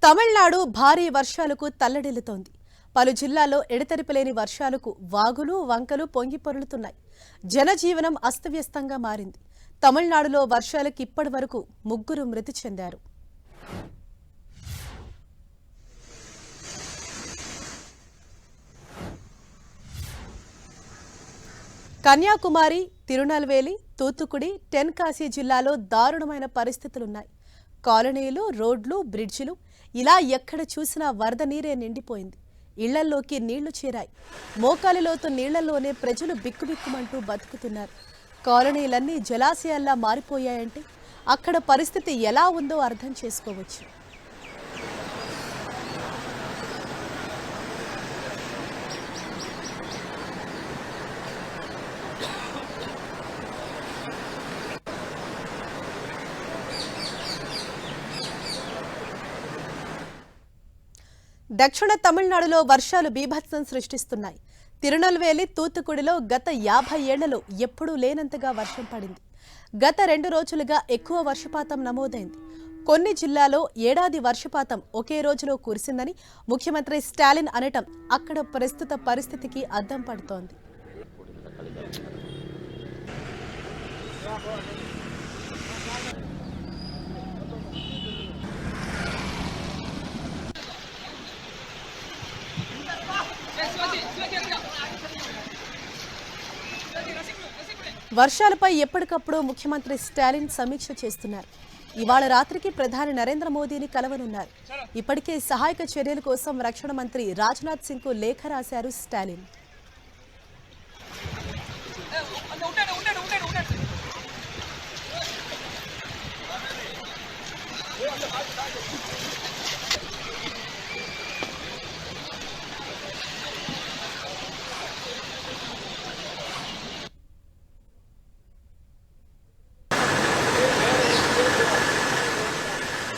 తమిళనాడు భారీ వర్షాలకు తల్లడిల్లుతోంది. పలు జిల్లాల్లో ఎడతెరిపిలేని వర్షాలకు వాగులు వంకలు పొంగిపొర్లుతున్నాయి. జనజీవనం అస్తవ్యస్తంగా మారింది. తమిళనాడులో వర్షాలకు ఇప్పటివరకు 3 మృతి చెందారు. కన్యాకుమారి, తిరునల్వేలి, తూత్తుకుడి, టెన్కాసి జిల్లాలో దారుణమైన పరిస్థితులున్నాయి. కాలనీలు, రోడ్లు, బ్రిడ్జిలు ఇలా ఎక్కడ చూసినా వరద నీరే నిండిపోయింది. ఇళ్లల్లోకి నీళ్లు చేరాయి. మోకాలిలోతు నీళ్లలోనే ప్రజలు బిక్కుబిక్కుమంటూ బతుకుతున్నారు. కాలనీలన్నీ జలాశయాల్లా మారిపోయాయంటే అక్కడ పరిస్థితి ఎలా ఉందో అర్థం చేసుకోవచ్చు. దక్షిణ తమిళనాడులో వర్షాలు బీభత్సం సృష్టిస్తున్నాయి. తిరునల్వేలి, తూత్తుకుడిలో గత 50 ఏళ్లలో ఎప్పుడూ లేనంతగా వర్షం పడింది. గత 2 రోజులుగా ఎక్కువ వర్షపాతం నమోదైంది. కొన్ని జిల్లాలో ఏడాది వర్షపాతం ఒకే రోజులో కురిసిందని ముఖ్యమంత్రి స్టాలిన్ అనటం అక్కడ ప్రస్తుత పరిస్థితికి అద్దం పడుతోంది. వర్షాలపై ఎప్పటికప్పుడు ముఖ్యమంత్రి స్టాలిన్ సమీక్ష చేస్తున్నారు. ఇవాళ రాత్రికి ప్రధాని నరేంద్ర మోదీని కలవనున్నారు. ఇప్పటికే సహాయక చర్యల కోసం రక్షణ మంత్రి రాజ్నాథ్ సింగ్ కు లేఖ రాశారు స్టాలిన్.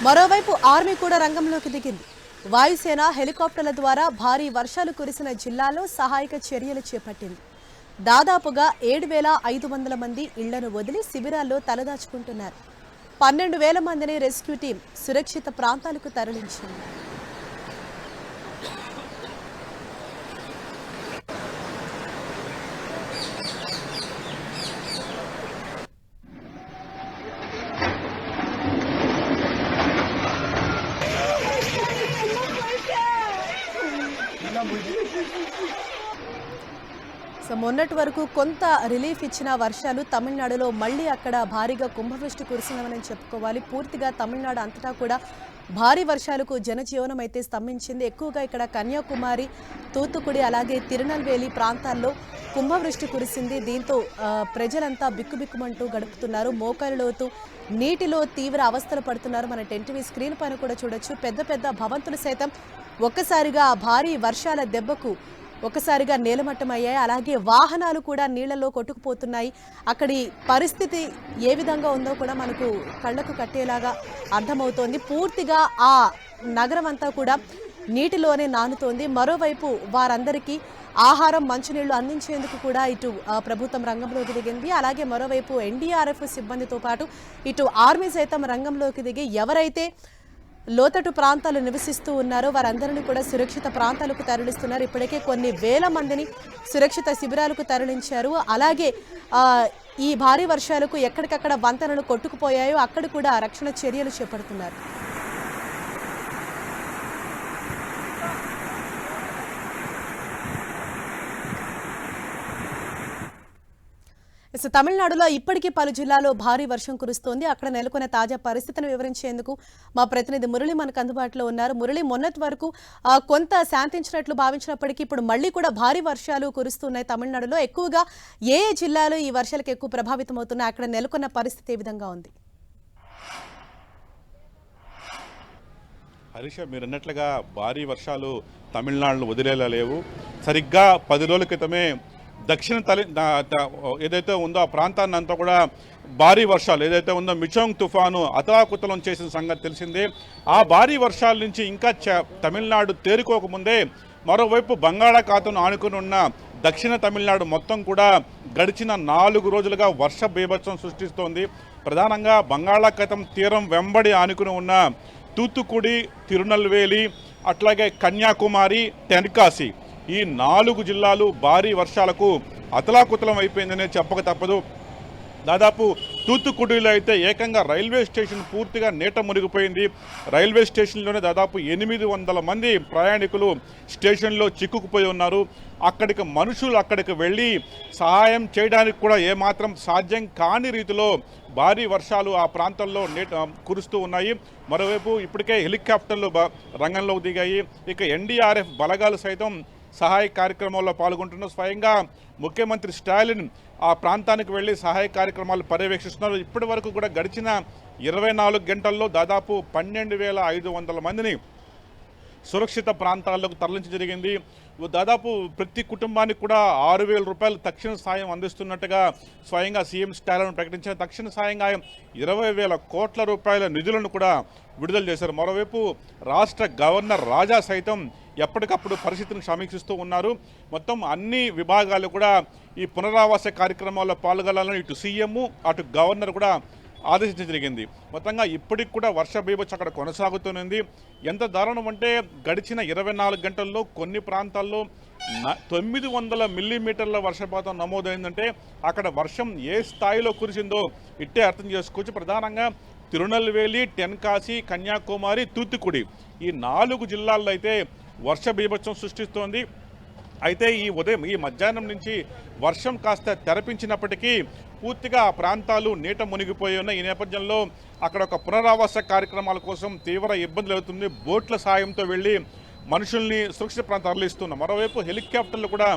మరోవైపు ఆర్మీ కూడా రంగంలోకి దిగింది. వాయుసేన హెలికాప్టర్ల ద్వారా భారీ వర్షాలు కురిసిన జిల్లాలో సహాయక చర్యలు చేపట్టింది. దాదాపుగా 7,500 మంది ఇళ్లను వదిలి శిబిరాల్లో తలదాచుకుంటున్నారు. 12,000 మందిని రెస్క్యూ టీం సురక్షిత ప్రాంతాలకు తరలించింది. మొన్నటి వరకు కొంత రిలీఫ్ ఇచ్చిన వర్షాలు తమిళనాడులో మళ్లీ అక్కడ భారీగా కుంభవృష్టి కురిసిందని చెప్పుకోవాలి. పూర్తిగా తమిళనాడు అంతటా కూడా భారీ వర్షాలకు జనజీవనం అయితే స్తంభించింది. ఎక్కువగా ఇక్కడ కన్యాకుమారి, తూత్తుకుడి అలాగే తిరునల్వేలి ప్రాంతాల్లో కుంభవృష్టి కురిసింది. దీంతో ప్రజలంతా బిక్కుబిక్కుమంటూ గడుపుతున్నారు. మోకాలిలోతు నీటిలో తీవ్ర అవస్థలు పడుతున్నారు. మన టెన్టీవీ స్క్రీన్ పైన కూడా చూడొచ్చు. పెద్ద పెద్ద భవంతులు సైతం ఒక్కసారిగా భారీ వర్షాల దెబ్బకు ఒక్కసారిగా నేలమట్టమయ్యాయి. అలాగే వాహనాలు కూడా నీళ్లలో కొట్టుకుపోతున్నాయి. అక్కడి పరిస్థితి ఏ విధంగా ఉందో కూడా మనకు కళ్ళకు కట్టేలాగా అర్థమవుతోంది. పూర్తిగా ఆ నగరం అంతా కూడా నీటిలోనే నానుతోంది. మరోవైపు వారందరికీ ఆహారం, మంచినీళ్లు అందించేందుకు కూడా ఇటు ప్రభుత్వం రంగంలోకి దిగింది. అలాగే మరోవైపు ఎన్డీఆర్ఎఫ్ సిబ్బందితో పాటు ఇటు ఆర్మీ సైతం రంగంలోకి దిగి ఎవరైతే లోతట్టు ప్రాంతాలు నివసిస్తూ ఉన్నారో వారందరినీ కూడా సురక్షిత ప్రాంతాలకు తరలిస్తున్నారు. ఇప్పటికే కొన్ని వేల మందిని సురక్షిత శిబిరాలకు తరలించారు. అలాగే ఈ భారీ వర్షాలకు ఎక్కడికక్కడ వంతెనలు కొట్టుకుపోయాయో అక్కడ కూడా రక్షణ చర్యలు చేపడుతున్నారు. తమిళనాడులో ఇప్పటికీ పలు జిల్లాల్లో భారీ వర్షం కురుస్తోంది. అక్కడ నెలకొన్న తాజా పరిస్థితిని వివరించేందుకు మా ప్రతినిధి మురళి మనకు అందుబాటులో ఉన్నారు. మురళి, మొన్నటి వరకు కొంత శాంతించినట్లు భావించినప్పటికీ ఇప్పుడు మళ్లీ కూడా భారీ వర్షాలు కురుస్తున్నాయి తమిళనాడులో. ఎక్కువగా ఏ జిల్లాలో ఈ వర్షాలకు ఎక్కువ ప్రభావితం అవుతున్నాయి? అక్కడ నెలకొన్న పరిస్థితి ఏ విధంగా ఉంది? హరీష, మీరు అన్నట్లుగా భారీ వర్షాలు తమిళనాడులో వదిలేలా లేవు. సరిగ్గా 10 రోజుల క్రితమే దక్షిణ ఏదైతే ఉందో ఆ ప్రాంతాన్ని అంతా కూడా భారీ వర్షాలు ఏదైతే ఉందో మిచోంగ్ తుఫాను అతలాకుతలం చేసిన సంగతి తెలిసిందే. ఆ భారీ వర్షాల నుంచి ఇంకా తమిళనాడు తేరుకోకముందే మరోవైపు బంగాళాఖాతంను ఆనుకుని ఉన్న దక్షిణ తమిళనాడు మొత్తం కూడా గడిచిన 4 రోజులుగా వర్ష బీభత్సం సృష్టిస్తోంది. ప్రధానంగా బంగాళాఖాతం తీరం వెంబడి ఆనుకుని ఉన్న తూత్తుకుడి, తిరునల్వేలి, అట్లాగే కన్యాకుమారి, తెన్కాసి ఈ 4 జిల్లాలు భారీ వర్షాలకు అతలాకుతలం అయిపోయిందనే చెప్పక తప్పదు. దాదాపు తూత్తుకుడిలో అయితే ఏకంగా రైల్వే స్టేషన్ పూర్తిగా నీట మునిగిపోయింది. రైల్వే స్టేషన్లోనే దాదాపు 800 మంది ప్రయాణికులు స్టేషన్లో చిక్కుకుపోయి ఉన్నారు. మనుషులు అక్కడికి వెళ్ళి సహాయం చేయడానికి కూడా ఏమాత్రం సాధ్యం కాని రీతిలో భారీ వర్షాలు ఆ ప్రాంతంలో కురుస్తూ ఉన్నాయి. మరోవైపు ఇప్పటికే హెలికాప్టర్లు రంగంలోకి దిగాయి. ఇక ఎన్డీఆర్ఎఫ్ బలగాలు సైతం సహాయ కార్యక్రమాల్లో పాల్గొంటున్నారు. స్వయంగా ముఖ్యమంత్రి స్టాలిన్ ఆ ప్రాంతానికి వెళ్ళి సహాయ కార్యక్రమాలు పర్యవేక్షిస్తున్నారు. ఇప్పటి వరకు కూడా గడిచిన 24 గంటల్లో దాదాపు 12,500 మందిని సురక్షిత ప్రాంతాలకు తరలించ జరిగింది. దాదాపు ప్రతి కుటుంబానికి కూడా 6,000 రూపాయలు తక్షణ సాయం అందిస్తున్నట్టుగా స్వయంగా సీఎం స్టాలిన్ ప్రకటించిన తక్షణ సాయంగా 20,000 కోట్ల రూపాయల నిధులను కూడా విడుదల చేశారు. మరోవైపు రాష్ట్ర గవర్నర్ రాజా సైతం ఎప్పటికప్పుడు పరిస్థితిని సమీక్షిస్తూ ఉన్నారు. మొత్తం అన్ని విభాగాలు కూడా ఈ పునరావాస కార్యక్రమాల్లో పాల్గొనాలని ఇటు సీఎం అటు గవర్నర్ కూడా ఆదేశించడం జరిగింది. మొత్తంగా ఇప్పటికి కూడా వర్ష బీభత్సం అక్కడ కొనసాగుతున్నది. ఎంత దారుణం అంటే గడిచిన 24 గంటల్లో కొన్ని ప్రాంతాల్లో 900 మిల్లీమీటర్ల వర్షపాతం నమోదైందంటే అక్కడ వర్షం ఏ స్థాయిలో కురిసిందో ఇట్టే అర్థం చేసుకోవచ్చు. ప్రధానంగా తిరునల్వేలి, తెన్కాసి, కన్యాకుమారి, తూత్తుకుడి ఈ 4 జిల్లాల్లో అయితే వర్ష బీభత్సం సృష్టిస్తోంది. అయితే ఈ మధ్యాహ్నం నుంచి వర్షం కాస్త తెరపించినప్పటికీ పూర్తిగా ఆ ప్రాంతాలు నీట మునిగిపోయి ఉన్న ఈ నేపథ్యంలో అక్కడ ఒక పునరావాస కార్యక్రమాల కోసం తీవ్ర ఇబ్బందులు అవుతుంది. బోట్ల సాయంతో వెళ్ళి మనుషుల్ని సురక్షిత ప్రాంతం తరలిస్తున్నాం. మరోవైపు హెలికాప్టర్లు కూడా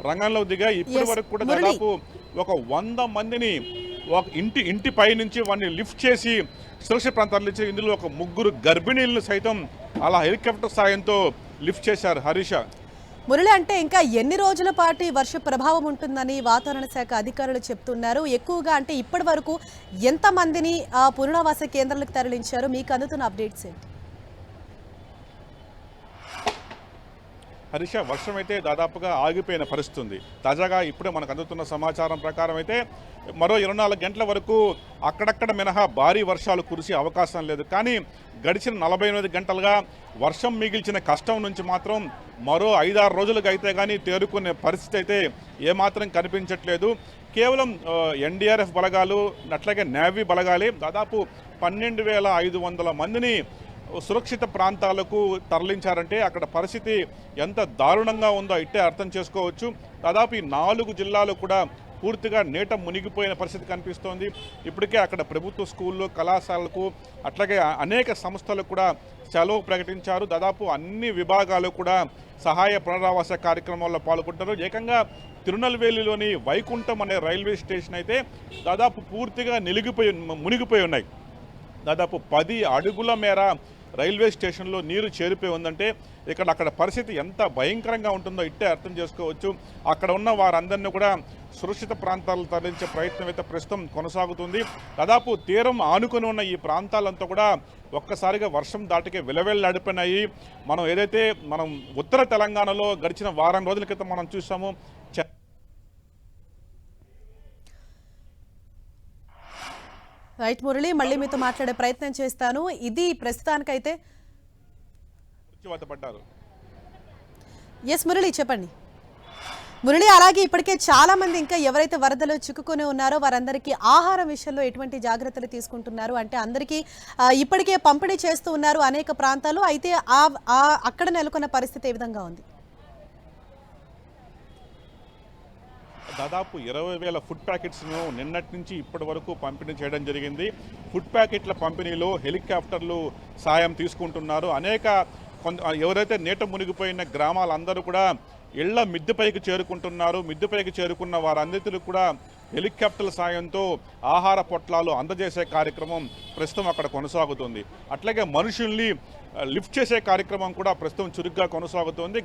రంగంలో దిగాయి. ఇప్పటి వరకు కూడా దాదాపు ఒక 100 మందిని ఒక ఇంటి పై నుంచి వాడిని లిఫ్ట్ చేసి సురక్షిత ప్రాంతం తరలించి ఇందులో ఒక 3 గర్భిణీలను సైతం అలా హెలికాప్టర్ సాయంతో లిఫ్ట్ చేశారు. హరీష, మురళి, అంటే ఇంకా ఎన్ని రోజుల పాటు వర్ష ప్రభావం ఉంటుందని వాతావరణ శాఖ అధికారులు చెప్తున్నారు? ఎక్కువగా అంటే ఇప్పటి వరకు ఎంతమందిని పునరావాస కేంద్రాలకు తరలించారు? మీకు అందుతున్న అప్డేట్స్ ఏంటి? హరీష, వర్షం అయితే దాదాపుగా ఆగిపోయిన పరిస్థితి ఉంది. తాజాగా ఇప్పుడే మనకు అందుతున్న సమాచారం ప్రకారం అయితే మరో 24 గంటల వరకు అక్కడక్కడ మినహా భారీ వర్షాలు కురిసే అవకాశం లేదు. కానీ గడిచిన 48 గంటలుగా వర్షం మిగిల్చిన కష్టం నుంచి మాత్రం మరో 5-6 రోజులకు అయితే కానీ తేరుకునే పరిస్థితి అయితే ఏమాత్రం కనిపించట్లేదు. కేవలం ఎన్డీఆర్ఎఫ్ బలగాలు అట్లాగే నేవీ బలగాలే దాదాపు 12,500 మందిని సురక్షిత ప్రాంతాలకు తరలించారంటే అక్కడ పరిస్థితి ఎంత దారుణంగా ఉందో ఇట్టే అర్థం చేసుకోవచ్చు. దాదాపు ఈ 4 జిల్లాలు కూడా పూర్తిగా నీట మునిగిపోయిన పరిస్థితి కనిపిస్తోంది. ఇప్పటికే అక్కడ ప్రభుత్వ స్కూళ్ళు, కళాశాలలకు అట్లాగే అనేక సంస్థలకు కూడా సెలవు ప్రకటించారు. దాదాపు అన్ని విభాగాలు కూడా సహాయ పునరావాస కార్యక్రమాల్లో పాల్గొంటారు. ఏకంగా తిరునల్వేలిలోని వైకుంఠం అనే రైల్వే స్టేషన్ అయితే దాదాపు పూర్తిగా మునిగిపోయి ఉన్నాయి. దాదాపు 10 అడుగుల మేర రైల్వే స్టేషన్లో నీరు చేరిపోయి ఉందంటే అక్కడ పరిస్థితి ఎంత భయంకరంగా ఉంటుందో ఇట్టే అర్థం చేసుకోవచ్చు. అక్కడ ఉన్న వారందరినీ కూడా సురక్షిత ప్రాంతాలకు తరలించే ప్రయత్నం అయితే ప్రస్తుతం కొనసాగుతుంది. దాదాపు తీరం ఆనుకొని ఉన్న ఈ ప్రాంతాలంతా కూడా ఒక్కసారిగా వర్షం దాటికే విలవెల్లాడిపోయినాయి. మనం ఉత్తర తెలంగాణలో గడిచిన వారం రోజుల క్రితం మనం చూసాము. రైట్ మురళి, మళ్ళీ మీతో మాట్లాడే ప్రయత్నం చేస్తాను. ఇది ప్రస్తుతానికైతే ఎస్ మురళి, చెప్పండి. మురళి, అలాగే ఇప్పటికే చాలా మంది ఇంకా ఎవరైతే వరదలో చిక్కుకొని ఉన్నారో వారందరికీ ఆహారం విషయంలో ఎటువంటి జాగ్రత్తలు తీసుకుంటున్నారు? అంటే అందరికీ ఇప్పటికే పంపిణీ చేస్తూ ఉన్నారు అనేక ప్రాంతాలు. అయితే అక్కడ నెలకొన్న పరిస్థితి ఏ విధంగా ఉంది? దాదాపు 20,000 ఫుడ్ ప్యాకెట్స్ను నిన్నటి నుంచి ఇప్పటి వరకు పంపిణీ చేయడం జరిగింది. ఫుడ్ ప్యాకెట్ల పంపిణీలో హెలికాప్టర్లు సాయం తీసుకుంటున్నారు. ఎవరైతే నీట మునిగిపోయిన గ్రామాలందరూ కూడా ఇళ్ల మిద్దెపైకి చేరుకుంటున్నారు. మిద్దెపైకి చేరుకున్న వారందరికీ కూడా హెలికాప్టర్ల సాయంతో ఆహార పొట్లాలు అందజేసే కార్యక్రమం ప్రస్తుతం అక్కడ కొనసాగుతుంది. అట్లాగే మనుషుల్ని లిఫ్ట్ చేసే కార్యక్రమం కూడా ప్రస్తుతం చురుగ్గా కొనసాగుతోంది.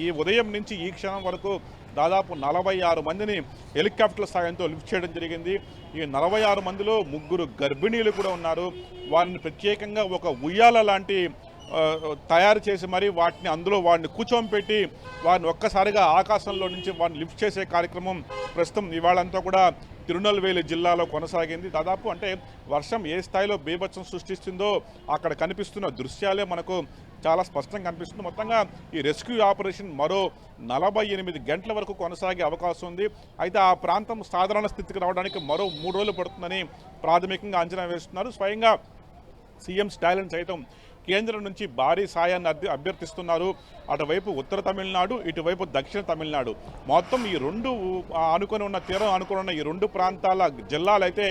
ఈ ఉదయం నుంచి ఈ క్షణం వరకు దాదాపు 46 మందిని హెలికాప్టర్ల సాయంతో లిఫ్ట్ చేయడం జరిగింది. ఈ 46 మందిలో 3 గర్భిణీలు కూడా ఉన్నారు. వారిని ప్రత్యేకంగా ఒక ఉయ్యాల లాంటి తయారు చేసి మరి వాడిని కూర్చోబెట్టి వారిని ఒక్కసారిగా ఆకాశంలో నుంచి వారిని లిఫ్ట్ చేసే కార్యక్రమం ప్రస్తుతం ఇవాళంతా కూడా తిరునల్వేలి జిల్లాలో కొనసాగింది. దాదాపు అంటే వర్షం ఏ స్థాయిలో బీభత్సం సృష్టిస్తుందో అక్కడ కనిపిస్తున్న దృశ్యాలే మనకు చాలా స్పష్టంగా కనిపిస్తుంది. మొత్తంగా ఈ రెస్క్యూ ఆపరేషన్ మరో 48 గంటల వరకు కొనసాగే అవకాశం ఉంది. అయితే ఆ ప్రాంతం సాధారణ స్థితికి రావడానికి మరో 3 రోజులు పడుతుందని ప్రాథమికంగా అంచనా వేస్తున్నారు. స్వయంగా సీఎం స్టాలిన్ సైతం కేంద్రం నుంచి భారీ సాయాన్ని అభ్యర్థిస్తున్నారు. అటువైపు ఉత్తర తమిళనాడు, ఇటువైపు దక్షిణ తమిళనాడు, మొత్తం ఈ రెండు ఆనుకొని ఉన్న తీరం ఆనుకొని ఉన్న ఈ రెండు ప్రాంతాల జిల్లాలైతే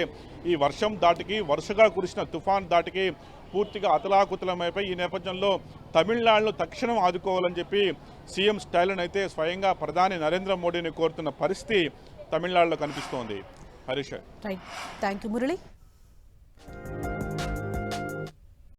ఈ వర్షం దాటికి వరుసగా కురిసిన తుఫాన్ దాటికి పూర్తిగా అతలాకుతలమైపోయి ఈ నేపథ్యంలో తమిళనాడును తక్షణం ఆదుకోవాలని చెప్పి సీఎం స్టాలిన్ అయితే స్వయంగా ప్రధాని నరేంద్ర మోడీని కోరుతున్న పరిస్థితి తమిళనాడులో కనిపిస్తోంది. Harish. Right, thank you Murali.